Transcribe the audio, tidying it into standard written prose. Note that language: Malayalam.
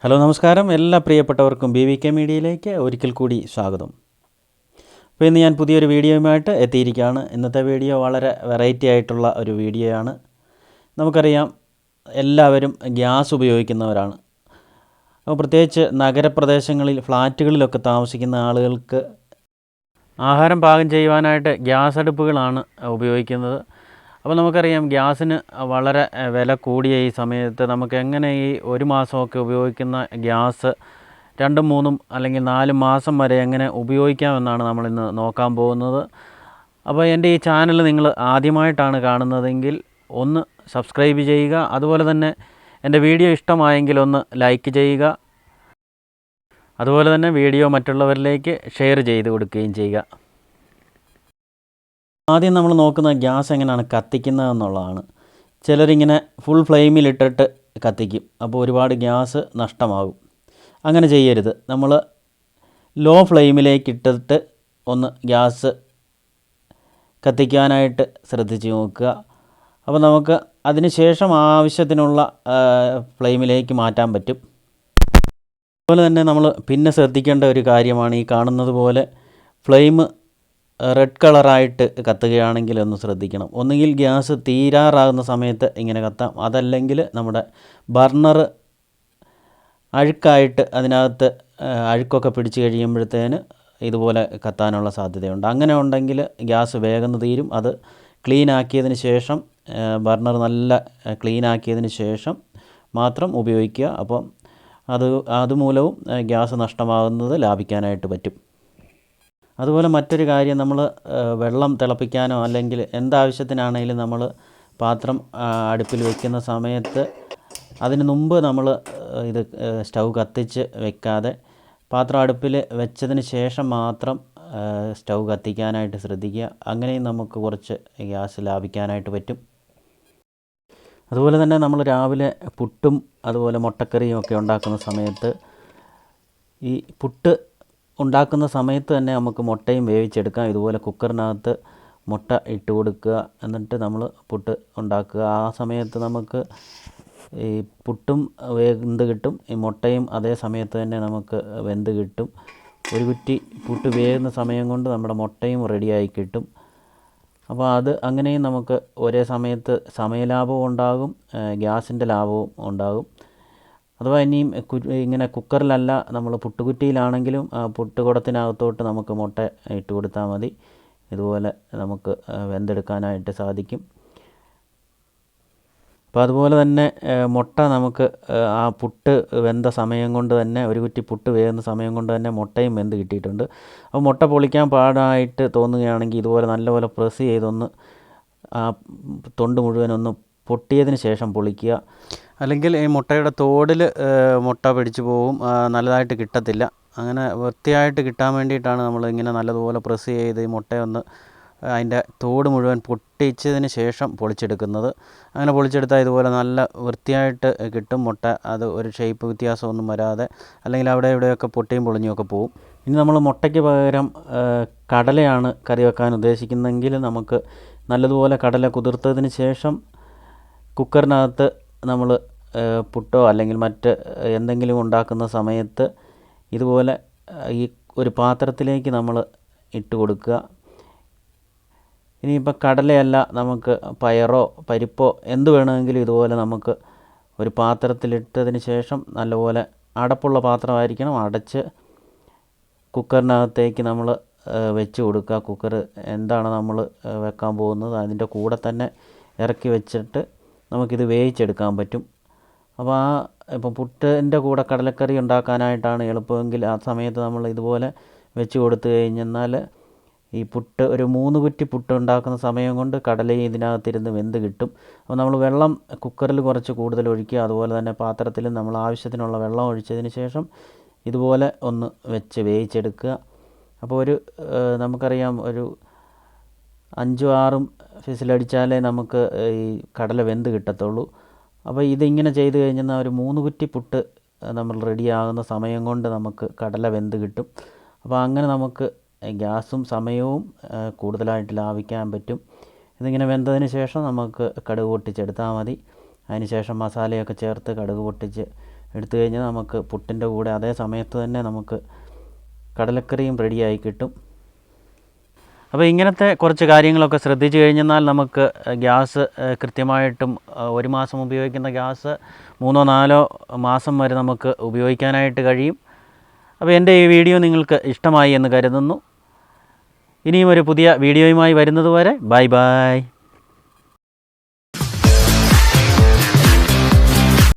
ഹലോ നമസ്കാരം, എല്ലാ പ്രിയപ്പെട്ടവർക്കും BVK മീഡിയയിലേക്ക് ഒരിക്കൽ കൂടി സ്വാഗതം. അപ്പോൾ ഇന്ന് ഞാൻ പുതിയൊരു വീഡിയോയുമായിട്ട് എത്തിയിരിക്കുകയാണ്. ഇന്നത്തെ വീഡിയോ വളരെ വെറൈറ്റി ആയിട്ടുള്ള ഒരു വീഡിയോയാണ്. നമുക്കറിയാം, എല്ലാവരും ഗ്യാസ് ഉപയോഗിക്കുന്നവരാണ്. അപ്പോൾ പ്രത്യേകിച്ച് നഗരപ്രദേശങ്ങളിൽ ഫ്ലാറ്റുകളിലൊക്കെ താമസിക്കുന്ന ആളുകൾക്ക് ആഹാരം പാകം ചെയ്യുവാനായിട്ട് ഗ്യാസ് അടുപ്പുകളാണ് ഉപയോഗിക്കുന്നത്. അപ്പോൾ നമുക്കറിയാം, ഗ്യാസിന് വളരെ വില കൂടിയ ഈ സമയത്ത് നമുക്ക് എങ്ങനെ ഈ ഒരു മാസമൊക്കെ ഉപയോഗിക്കുന്ന ഗ്യാസ് 2, 3 അല്ലെങ്കിൽ 4 മാസം വരെ എങ്ങനെ ഉപയോഗിക്കാമെന്നാണ് നമ്മളിന്ന് നോക്കാൻ പോകുന്നത്. അപ്പോൾ എൻ്റെ ഈ ചാനൽ നിങ്ങൾ ആദ്യമായിട്ടാണ് കാണുന്നതെങ്കിൽ ഒന്ന് സബ്സ്ക്രൈബ് ചെയ്യുക. അതുപോലെ തന്നെ എൻ്റെ വീഡിയോ ഇഷ്ടമായെങ്കിൽ ഒന്ന് ലൈക്ക് ചെയ്യുക. അതുപോലെ തന്നെ വീഡിയോ മറ്റുള്ളവരിലേക്ക് ഷെയർ ചെയ്ത് കൊടുക്കുകയും ചെയ്യുക. ആദ്യം നമ്മൾ നോക്കുന്ന ഗ്യാസ് എങ്ങനെയാണ് കത്തിക്കുന്നത് എന്നുള്ളതാണ്. ചിലരിങ്ങനെ ഫുൾ ഫ്ലെയിമിലിട്ടിട്ട് കത്തിക്കും. അപ്പോൾ ഒരുപാട് ഗ്യാസ് നഷ്ടമാകും. അങ്ങനെ ചെയ്യരുത്. നമ്മൾ ലോ ഫ്ലെയിമിലേക്ക് ഇട്ടിട്ട് ഒന്ന് ഗ്യാസ് കത്തിക്കാനായിട്ട് ശ്രദ്ധിച്ച് നോക്കുക. അപ്പോൾ നമുക്ക് അതിന് ശേഷം ആവശ്യത്തിനുള്ള ഫ്ലെയിമിലേക്ക് മാറ്റാൻ പറ്റും. അതുപോലെ തന്നെ നമ്മൾ പിന്നെ ശ്രദ്ധിക്കേണ്ട ഒരു കാര്യമാണ്, ഈ കാണുന്നത് പോലെ ഫ്ലെയിം റെഡ് കളറായിട്ട് കത്തുകയാണെങ്കിൽ ഒന്ന് ശ്രദ്ധിക്കണം. ഒന്നുകിൽ ഗ്യാസ് തീരാറാകുന്ന സമയത്ത് ഇങ്ങനെ കത്താം, അതല്ലെങ്കിൽ നമ്മുടെ ബർണർ അഴുക്കായിട്ട് അതിനകത്ത് അഴുക്കൊക്കെ പിടിച്ച് കഴിയുമ്പോഴത്തേന് ഇതുപോലെ കത്താനുള്ള സാധ്യതയുണ്ട്. അങ്ങനെ ഉണ്ടെങ്കിൽ ഗ്യാസ് വേഗം തീരും. അത് ക്ലീൻ ആക്കിയതിന് ശേഷം, ബർണർ നല്ല ക്ലീൻ ആക്കിയതിന് ശേഷം മാത്രം ഉപയോഗിക്കുക. അപ്പം അതുമൂലവും ഗ്യാസ് നഷ്ടമാകുന്നത് ലാഭിക്കാനായിട്ട് പറ്റും. അതുപോലെ മറ്റൊരു കാര്യം, നമ്മൾ വെള്ളം തിളപ്പിക്കാനോ അല്ലെങ്കിൽ എന്താവശ്യത്തിനാണെങ്കിലും നമ്മൾ പാത്രം അടുപ്പിൽ വയ്ക്കുന്ന സമയത്ത് അതിന് മുമ്പ് നമ്മൾ ഇത് സ്റ്റൗ കത്തിച്ച് വെക്കാതെ പാത്രം അടുപ്പിൽ വെച്ചതിന് ശേഷം മാത്രം സ്റ്റൗ കത്തിക്കാനായിട്ട് ശ്രദ്ധിക്കുക. അങ്ങനെയും നമുക്ക് കുറച്ച് ഗ്യാസ് ലാഭിക്കാനായിട്ട് പറ്റും. അതുപോലെ തന്നെ നമ്മൾ രാവിലെ പുട്ടും അതുപോലെ മുട്ടക്കറിയും ഒക്കെ ഉണ്ടാക്കുന്ന സമയത്ത് ഈ പുട്ട് ഉണ്ടാക്കുന്ന സമയത്ത് തന്നെ നമുക്ക് മുട്ടയും വേവിച്ചെടുക്കാം. ഇതുപോലെ കുക്കറിനകത്ത് മുട്ട ഇട്ട് കൊടുക്കുക, എന്നിട്ട് നമ്മൾ പുട്ട് ഉണ്ടാക്കുക. ആ സമയത്ത് നമുക്ക് ഈ പുട്ടും വെന്ത് കിട്ടും, ഈ മുട്ടയും അതേ സമയത്ത് തന്നെ നമുക്ക് വെന്ത് കിട്ടും. ഒരു കുറ്റി പുട്ട് വേകുന്ന സമയം കൊണ്ട് നമ്മുടെ മുട്ടയും റെഡിയായി കിട്ടും. അപ്പോൾ അങ്ങനെയും നമുക്ക് ഒരേ സമയത്ത് സമയലാഭവും ഉണ്ടാകും, ഗ്യാസിൻ്റെ ലാഭവും ഉണ്ടാകും. അഥവാ ഇനിയും ഇങ്ങനെ കുക്കറിലല്ല, നമ്മൾ പുട്ടുകുറ്റിയിലാണെങ്കിലും പുട്ടുകുടത്തിനകത്തോട്ട് നമുക്ക് മുട്ട ഇട്ട് കൊടുത്താൽ മതി. ഇതുപോലെ നമുക്ക് വെന്തെടുക്കാനായിട്ട് സാധിക്കും. അപ്പോൾ അതുപോലെ തന്നെ മുട്ട നമുക്ക് ആ പുട്ട് വെന്ത സമയം കൊണ്ട് തന്നെ, ഒരു കുറ്റി പുട്ട് വേകുന്ന സമയം കൊണ്ട് തന്നെ മുട്ടയും വെന്ത് കിട്ടിയിട്ടുണ്ട്. അപ്പോൾ മുട്ട പൊളിക്കാൻ പാടായിട്ട് തോന്നുകയാണെങ്കിൽ ഇതുപോലെ നല്ലപോലെ പ്രസ് ചെയ്തൊന്ന് ആ തൊണ്ട് മുഴുവനൊന്ന് പൊട്ടിയതിന് ശേഷം പൊളിക്കുക. അല്ലെങ്കിൽ ഈ മുട്ടയുടെ തോടിൽ മുട്ട പിടിച്ചു പോകും, നല്ലതായിട്ട് കിട്ടത്തില്ല. അങ്ങനെ വൃത്തിയായിട്ട് കിട്ടാൻ വേണ്ടിയിട്ടാണ് നമ്മൾ ഇങ്ങനെ നല്ലതുപോലെ പ്രസ് ചെയ്ത് ഈ മുട്ടയൊന്ന് അതിൻ്റെ തോട് മുഴുവൻ പൊട്ടിച്ചതിന് ശേഷം പൊളിച്ചെടുക്കുന്നത്. അങ്ങനെ പൊളിച്ചെടുത്താൽ ഇതുപോലെ നല്ല വൃത്തിയായിട്ട് കിട്ടും മുട്ട. അത് ഒരു ഷേപ്പ് വ്യത്യാസമൊന്നും വരാതെ, അല്ലെങ്കിൽ അവിടെ ഇവിടെയൊക്കെ പൊട്ടിയും പൊളിഞ്ഞുമൊക്കെ പോവും. ഇനി നമ്മൾ മുട്ടയ്ക്ക് പകരം കടലയാണ് കറി വെക്കാൻ ഉദ്ദേശിക്കുന്നതെങ്കിൽ നമുക്ക് നല്ലതുപോലെ കടല കുതിർത്തതിന് ശേഷം കുക്കറിനകത്ത് നമ്മൾ പുട്ടോ അല്ലെങ്കിൽ മറ്റ് എന്തെങ്കിലും ഉണ്ടാക്കുന്ന സമയത്ത് ഇതുപോലെ ഈ ഒരു പാത്രത്തിലേക്ക് നമ്മൾ ഇട്ട് കൊടുക്കുക. ഇനിയിപ്പോൾ കടലയല്ല, നമുക്ക് പയറോ പരിപ്പോ എന്ത് വേണമെങ്കിലും ഇതുപോലെ നമുക്ക് ഒരു പാത്രത്തിലിട്ടതിന് ശേഷം നല്ലപോലെ അടപ്പുള്ള പാത്രമായിരിക്കണം, അടച്ച് കുക്കറിനകത്തേക്ക് നമ്മൾ വെച്ച് കൊടുക്കുക. കുക്കർ എന്താണ് നമ്മൾ വെക്കാൻ പോകുന്നത് അതിൻ്റെ കൂടെ തന്നെ ഇറക്കി വെച്ചിട്ട് നമുക്കിത് വേവിച്ചെടുക്കാൻ പറ്റും. അപ്പോൾ ഇപ്പോൾ പുട്ടിൻ്റെ കൂടെ കടലക്കറി ഉണ്ടാക്കാനായിട്ടാണ് എളുപ്പമെങ്കിൽ ആ സമയത്ത് നമ്മൾ ഇതുപോലെ വെച്ച് കൊടുത്തു കഴിഞ്ഞെന്നാൽ ഈ പുട്ട് ഒരു 3 കുറ്റി പുട്ട് ഉണ്ടാക്കുന്ന സമയം കൊണ്ട് കടലയും ഇതിനകത്തിരുന്ന് വെന്ത് കിട്ടും. അപ്പോൾ നമ്മൾ വെള്ളം കുക്കറിൽ കുറച്ച് കൂടുതൽ ഒഴിക്കുക. അതുപോലെ തന്നെ പാത്രത്തിൽ നമ്മൾ ആവശ്യത്തിനുള്ള വെള്ളം ഒഴിച്ചതിന് ശേഷം ഇതുപോലെ ഒന്ന് വെച്ച് വേവിച്ചെടുക്കുക. അപ്പോൾ നമുക്കറിയാം, ഒരു 5-6 ഫിസിലടിച്ചാലേ നമുക്ക് ഈ കടല വെന്ത് കിട്ടത്തുള്ളൂ. അപ്പോൾ ഇതിങ്ങനെ ചെയ്ത് കഴിഞ്ഞാൽ ഒരു 3 കുറ്റി പുട്ട് നമ്മൾ റെഡിയാകുന്ന സമയം കൊണ്ട് നമുക്ക് കടല വെന്ത് കിട്ടും. അപ്പോൾ അങ്ങനെ നമുക്ക് ഗ്യാസും സമയവും കൂടുതലായിട്ട് ലാഭിക്കാൻ പറ്റും. ഇതിങ്ങനെ വെന്തതിന് ശേഷം നമുക്ക് കടുക് പൊട്ടിച്ചെടുത്താൽ മതി. അതിന് ശേഷം മസാലയൊക്കെ ചേർത്ത് കടുക് പൊട്ടിച്ച് എടുത്തു കഴിഞ്ഞാൽ നമുക്ക് പുട്ടിൻ്റെ കൂടെ അതേ സമയത്ത് തന്നെ നമുക്ക് കടലക്കറിയും റെഡിയായി കിട്ടും. അപ്പോൾ ഇങ്ങനത്തെ കുറച്ച് കാര്യങ്ങളൊക്കെ ശ്രദ്ധിച്ചു കഴിഞ്ഞാൽ നമുക്ക് ഗ്യാസ് കൃത്യമായിട്ടും 1 മാസം ഉപയോഗിക്കുന്ന ഗ്യാസ് 3-4 മാസം വരെ നമുക്ക് ഉപയോഗിക്കാനായിട്ട് കഴിയും. അപ്പോൾ എൻ്റെ ഈ വീഡിയോ നിങ്ങൾക്ക് ഇഷ്ടമായി എന്ന് കരുതുന്നു. ഇനിയും ഒരു പുതിയ വീഡിയോയുമായി വരുന്നത് വരെ ബൈ ബൈ.